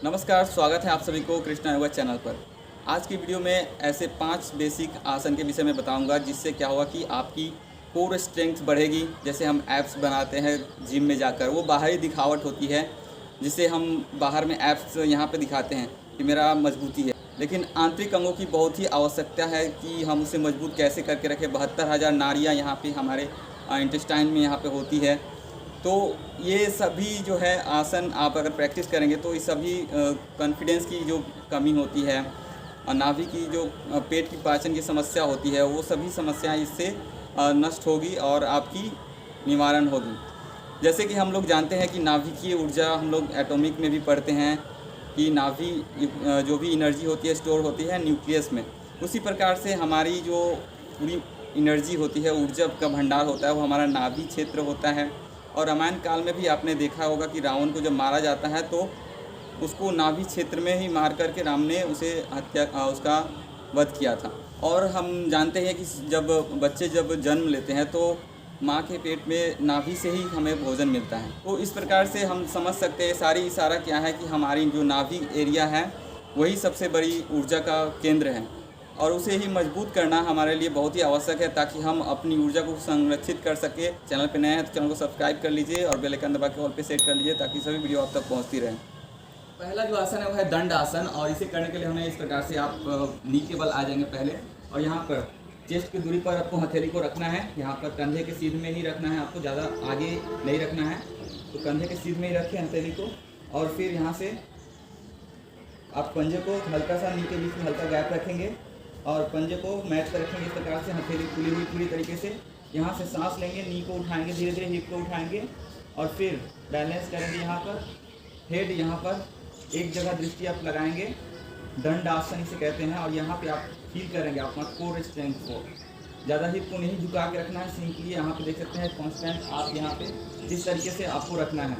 नमस्कार, स्वागत है आप सभी को कृष्णा योगा चैनल पर। आज की वीडियो में ऐसे 5 बेसिक आसन के विषय में बताऊंगा जिससे क्या होगा कि आपकी कोर स्ट्रेंथ बढ़ेगी। जैसे हम एब्स बनाते हैं जिम में जाकर, वो बाहरी दिखावट होती है जिससे हम बाहर में एब्स यहाँ पे दिखाते हैं कि मेरा मजबूती है, लेकिन आंतरिक अंगों की बहुत ही आवश्यकता है कि हम उसे मजबूत कैसे करके रखें। 72,000 नाड़ियाँ यहाँ पे हमारे इंटेस्टाइन में यहाँ पे होती है। तो ये सभी जो है आसन आप अगर प्रैक्टिस करेंगे तो ये सभी कॉन्फिडेंस की जो कमी होती है और नाभि की जो पेट की पाचन की समस्या होती है, वो सभी समस्याएं इससे नष्ट होगी और आपकी निवारण होगी। जैसे कि हम लोग जानते हैं कि नाभिकीय ऊर्जा हम लोग एटॉमिक में भी पढ़ते हैं कि नाभि जो भी एनर्जी होती है स्टोर होती है न्यूक्लियस में। उसी प्रकार से हमारी जो पूरी एनर्जी होती है, ऊर्जा का भंडार होता है, वो हमारा नाभि क्षेत्र होता है। और रामायण काल में भी आपने देखा होगा कि रावण को जब मारा जाता है तो उसको नाभि क्षेत्र में ही मार करके राम ने उसे उसका वध किया था। और हम जानते हैं कि जब बच्चे जन्म लेते हैं तो माँ के पेट में नाभि से ही हमें भोजन मिलता है। तो इस प्रकार से हम समझ सकते हैं सारी इशारा क्या है कि हमारी जो नाभि एरिया है वही सबसे बड़ी ऊर्जा का केंद्र है और उसे ही मजबूत करना हमारे लिए बहुत ही आवश्यक है ताकि हम अपनी ऊर्जा को संरक्षित कर सके। चैनल पर नए हैं तो चैनल को सब्सक्राइब कर लीजिए और बेल आइकन दबा के ऑल पे सेट कर लीजिए ताकि सभी वीडियो आप तक पहुंचती रहे। पहला जो आसन है वो है दंड आसन, और इसे करने के लिए हमें इस प्रकार से आप नी के बल आ जाएंगे पहले, और यहाँ पर चेस्ट की दूरी पर आपको हथेली को रखना है। यहाँ पर कंधे के सीध में ही रखना है, आपको ज़्यादा आगे नहीं रखना है। तो कंधे के सीध में ही रखें हथेली को, और फिर यहाँ से आप पंजे को हल्का सा नी के बीच में हल्का गैप रखेंगे और पंजे को मैच पर रखेंगे इस प्रकार से, हथेली खुली हुई पूरी तरीके से। यहाँ से सांस लेंगे, नी को उठाएंगे, धीरे धीरे हिप को उठाएंगे और फिर बैलेंस करेंगे। यहाँ पर हेड यहाँ पर एक जगह दृष्टि आप लगाएंगे, दंड आसन इसे कहते हैं। और यहाँ पे आप फील करेंगे अपना कोर स्ट्रेंथ को। ज़्यादा हिप को नहीं झुका के रखना है, सिंपली यहाँ पे देख सकते हैं कॉन्स्टेंट आप यहाँ पे इस तरीके से आपको रखना है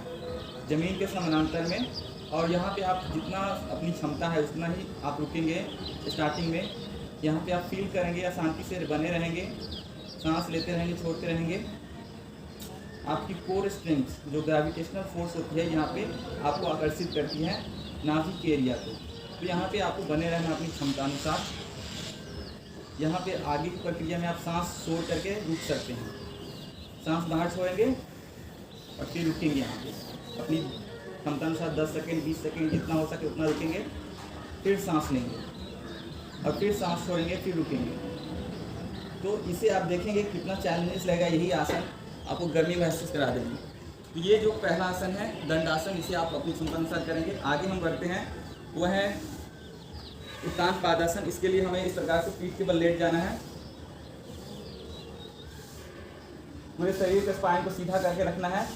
ज़मीन के समानांतर में। और यहाँ पे आप जितना अपनी क्षमता है उतना ही आप रुकेंगे स्टार्टिंग में। यहाँ पे आप फील करेंगे या शांति से बने रहेंगे, सांस लेते रहेंगे, छोड़ते रहेंगे। आपकी कोर स्ट्रेंथ जो ग्रेविटेशनल फोर्स होती है यहाँ पे आपको आकर्षित करती है नाभि के एरिया को। तो यहाँ पे आपको बने रहना अपनी क्षमता अनुसार। यहाँ पे आगे की प्रक्रिया में आप सांस छोड़ करके रुक सकते हैं। सांस बाहर छोड़ेंगे और फिर रुकेंगे यहाँ पे अपनी क्षमता अनुसार 10 सेकेंड 20 सेकेंड जितना हो सके उतना रुकेंगे, फिर सांस लेंगे और फिर सांस छोड़ेंगे, फिर रुकेंगे। तो इसे आप देखेंगे कितना चैलेंजेस लगेगा। यही आसन आपको गर्मी महसूस करा देंगे। तो ये जो पहला आसन है दंड आसन, इसे आप अपनी क्षमता अनुसार करेंगे। आगे हम बढ़ते हैं, वो है उत्तान पादासन। इसके लिए हमें इस प्रकार से पीठ के बल लेट जाना है, पूरे शरीर के स्पाइन को सीधा करके रखना है,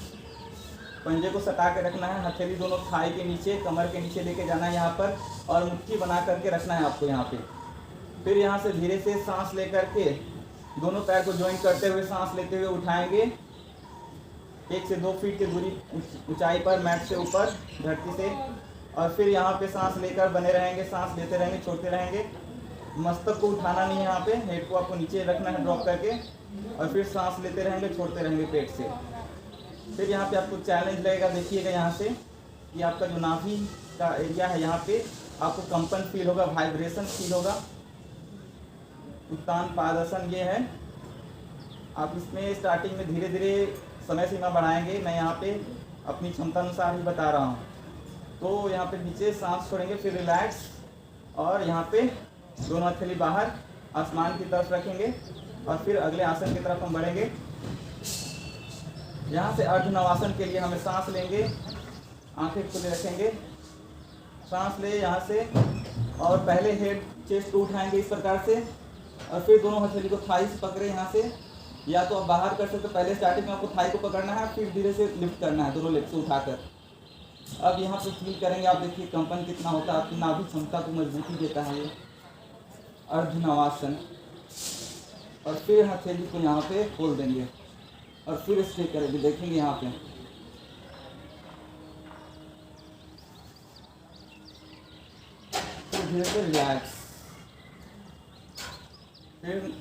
पंजे को सटा के रखना है, हथेली दोनों थाई के नीचे कमर के नीचे लेके जाना है यहाँ पर, और मुट्ठी बना करके रखना है आपको यहाँ पे। फिर यहाँ से धीरे से सांस लेकर के दोनों पैर को ज्वाइन करते हुए सांस लेते हुए उठाएंगे 1 से 2 फीट की दूरी ऊंचाई पर मैट से ऊपर धरती से। और फिर यहाँ पे सांस लेकर बने रहेंगे, सांस लेते रहेंगे, छोड़ते रहेंगे। मस्तक को उठाना नहीं है यहाँ पे, हेड को आपको नीचे रखना है ड्रॉप करके, और फिर सांस लेते रहेंगे, छोड़ते रहेंगे पेट से। फिर यहाँ पे आपको चैलेंज लगेगा, देखिएगा यहाँ से कि आपका जो नाभि का एरिया है यहाँ पे आपको कंपन फील होगा, वाइब्रेशन फील होगा। उत्तान पादासन ये है। आप इसमें स्टार्टिंग में धीरे धीरे समय सीमा बढ़ाएंगे, मैं यहाँ पे अपनी क्षमता अनुसार ही बता रहा हूँ। तो यहाँ पे नीचे सांस छोड़ेंगे, फिर रिलैक्स, और यहाँ पे दोनों हथेली बाहर आसमान की तरफ रखेंगे और फिर अगले आसन की तरफ हम बढ़ेंगे। यहाँ से अर्ध नवासन के लिए हमें सांस लेंगे, आंखें खुले रखेंगे, सांस ले यहाँ से, और पहले हेड चेस्ट को उठाएंगे इस प्रकार से, और फिर दोनों हथेली को थाई से पकड़े यहाँ से, या तो आप बाहर कर सकते हो। पहले स्टार्टिंग में आपको थाई को पकड़ना है, फिर धीरे से लिफ्ट करना है दोनों लेग से उठाकर। अब यहाँ पे फील करेंगे आप, देखिए कंपन कितना होता है, आपकी नाभि क्षमता को मजबूती देता है ये अर्ध नवासन। और फिर हथेली को यहाँ पे खोल देंगे और फिर स्टे करेंगे, देखेंगे यहाँ पे। फिर धीरे से रिलैक्स, फिर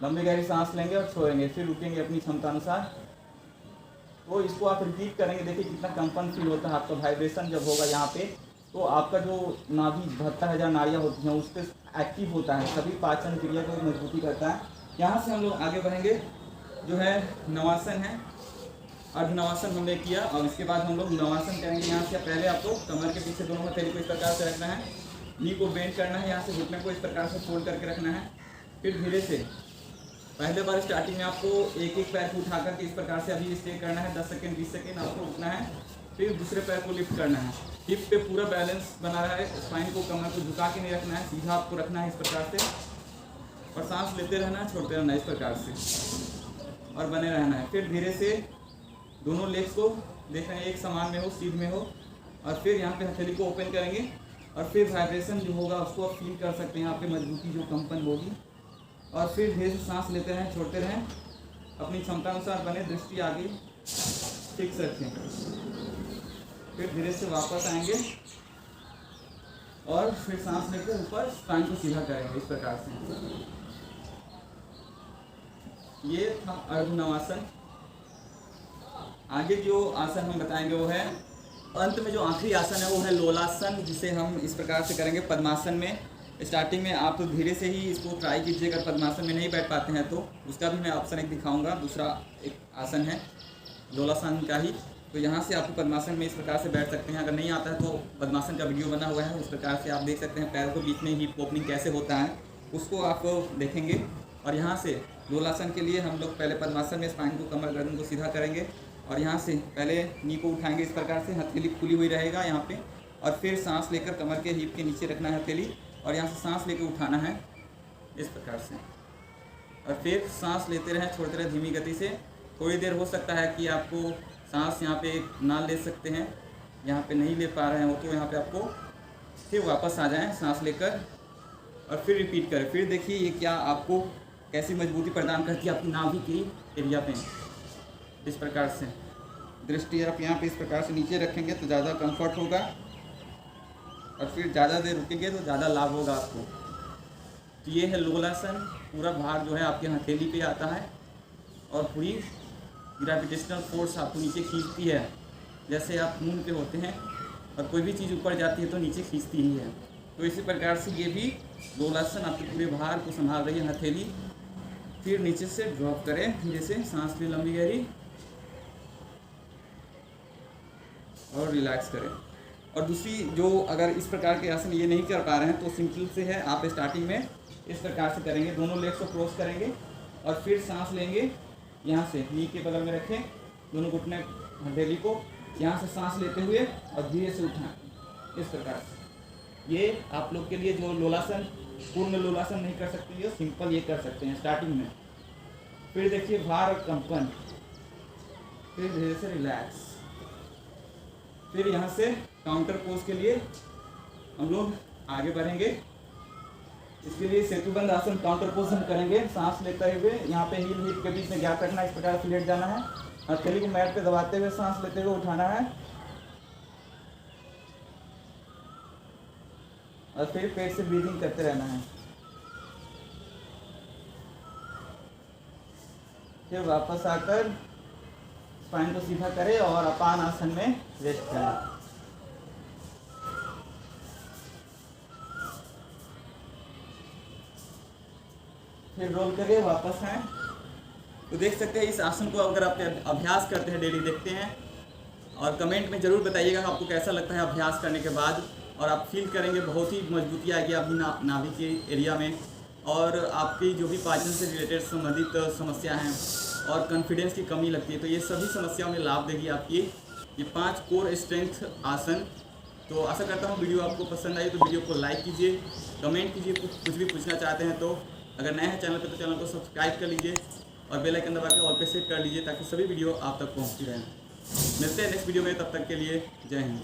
लंबी गहरी सांस लेंगे और छोड़ेंगे, फिर रुकेंगे अपनी क्षमता अनुसार। तो इसको आप रिपीट करेंगे, देखिए कितना कंपन फील होता है आपका, वाइब्रेशन जब होगा यहाँ पे तो आपका जो नाभि 72,000 नाड़ियाँ होती हैं उस पर एक्टिव होता है, सभी पाचन क्रिया को मजबूती करता है। यहाँ से हम लोग आगे बढ़ेंगे, जो है नवासन है। अर्धनवासन हमने किया और इसके बाद हम लोग नवासन करेंगे। यहाँ से पहले आपको कमर के पीछे दोनों हथेली को इस प्रकार से रखना है, नी को बेंड करना है, यहाँ से घुटने को इस प्रकार से फोल्ड करके रखना है। फिर धीरे से पहले बार स्टार्टिंग में आपको एक एक पैर को उठा करके इस प्रकार से अभी स्टे करना है, 10 सेकेंड 20 सेकेंड आपको उठना है। फिर दूसरे पैर को लिफ्ट करना है, हिप पे पूरा बैलेंस बना रहा है, स्पाइन को कमर को झुका के नहीं रखना है, सीधा आपको रखना है इस प्रकार से और सांस लेते रहना है, छोड़ते रहना है इस प्रकार से और बने रहना है। फिर धीरे से दोनों लेग्स को देख रहे हैं एक समान में हो, सीध में हो और फिर यहाँ पे हथेली को ओपन करेंगे और फिर वाइब्रेशन जो होगा उसको आप फील कर सकते हैं, यहाँ पे मजबूती जो कंपन होगी। और फिर धीरे से सांस लेते रहें, छोड़ते रहें, अपनी क्षमता अनुसार बने, दृष्टि आगे फिक्स रखें। फिर धीरे से वापस आएंगे और फिर सांस लेकर ऊपर स्पाइन को सीधा करेंगे इस प्रकार से। ये था अर्धनवासन। आगे जो आसन हम बताएंगे वो है, अंत में जो आखिरी आसन है वो है लोलासन, जिसे हम इस प्रकार से करेंगे पद्मासन में। स्टार्टिंग में आप तो धीरे से ही इसको ट्राई कीजिए, अगर पद्मासन में नहीं बैठ पाते हैं तो उसका भी मैं ऑप्शन एक दिखाऊंगा। दूसरा एक आसन है लोलासन का ही, तो यहाँ से आपको पद्मासन में इस प्रकार से बैठ सकते हैं। अगर नहीं आता है तो पद्मासन का वीडियो बना हुआ है, उस प्रकार से आप देख सकते हैं। पैरों के बीच में हिप ओपनिंग कैसे होता है उसको आप देखेंगे। और यहाँ से लोलासन के लिए हम लोग पहले पद्मासन में स्पाइन को, कमर गर्दन को सीधा करेंगे और यहाँ से पहले नी को उठाएंगे इस प्रकार से, हथेली खुली हुई रहेगा यहाँ पे, और फिर सांस लेकर कमर के हिप के नीचे रखना है हथेली और यहाँ से सांस लेकर उठाना है इस प्रकार से। और फिर सांस लेते रहें, छोड़ते रहें धीमी गति से। थोड़ी देर हो सकता है कि आपको सांस यहाँ पे ना ले सकते हैं, यहाँ पे नहीं ले पा रहे हैं वो, तो यहाँ पे आपको फिर वापस आ जाएं सांस लेकर और फिर रिपीट करें। फिर देखिए ये क्या आपको कैसी मजबूती प्रदान करती है आपकी नाभि की एरिया पे। इस प्रकार से दृष्टि आप यहाँ पे इस प्रकार से नीचे रखेंगे तो ज़्यादा कंफर्ट होगा और फिर ज़्यादा देर रुकेंगे तो ज़्यादा लाभ होगा आपको। तो ये है लोलासन। पूरा भार जो है आपके हथेली पे आता है और पूरी ग्रेविटेशनल फोर्स आपको नीचे खींचती है। जैसे आप मून पे होते हैं और कोई भी चीज़ ऊपर जाती है तो नीचे खींचती ही है, तो इसी प्रकार से ये भी लोलासन आपके पूरे भार को संभाल रही है हथेली। फिर नीचे से ड्रॉप करें, धीरे से सांस लें लंबी गहरी और रिलैक्स करें। और दूसरी जो अगर इस प्रकार के आसन ये नहीं कर पा रहे हैं तो सिंपल से है, आप स्टार्टिंग में इस प्रकार से करेंगे, दोनों लेग्स को क्रॉस करेंगे और फिर सांस लेंगे, यहाँ से नी के बगल में रखें दोनों घुटने हथेली को, यहाँ से सांस लेते हुए और धीरे से उठाएं इस प्रकार से। ये आप लोग के लिए जो लोलासन, पूर्ण लोलासन नहीं कर सकते, ये सिंपल ये कर सकते हैं स्टार्टिंग में। फिर देखिए भार और कंपन, फिर धीरे से रिलैक्स। फिर यहाँ से काउंटर पोज के लिए हम लोग आगे बढ़ेंगे। इसके लिए सेतुबंद आसन काउंटर पोज हम करेंगे। सांस लेते हुए यहाँ पे हील हिप के बीच में गैप रखना, इस प्रकार से लेट जाना है, हथेली को मैट पे दबाते हुए सांस लेते हुए उठाना है और फिर पेट से ब्रीदिंग करते रहना है। फिर वापस आकर स्पाइन को सीधा करें और अपान आसन में रेस्ट करें। फिर रोल करके वापस आए। तो देख सकते हैं इस आसन को अगर आप अभ्यास करते हैं, डेली देखते हैं और कमेंट में ज़रूर बताइएगा आपको कैसा लगता है अभ्यास करने के बाद। और आप फील करेंगे बहुत ही मजबूती आएगी आपकी नाभि के एरिया में, और आपकी जो भी पाचन से रिलेटेड संबंधित समस्या हैं और कॉन्फिडेंस की कमी लगती है तो ये सभी समस्याओं में लाभ देगी आपकी ये 5 कोर स्ट्रेंथ आसन। तो आशा करता हूँ वीडियो आपको पसंद आई, तो वीडियो को लाइक कीजिए, कमेंट कीजिए, कुछ भी पूछना चाहते हैं तो। अगर नए हैं चैनल पर तो चैनल को सब्सक्राइब कर लीजिए और बेल आइकन दबा के ऑल पे सेट कर लीजिए ताकि सभी वीडियो आप तक पहुँचती रहें। मिलते हैं नेक्स्ट वीडियो में, तब तक के लिए जय हिंद।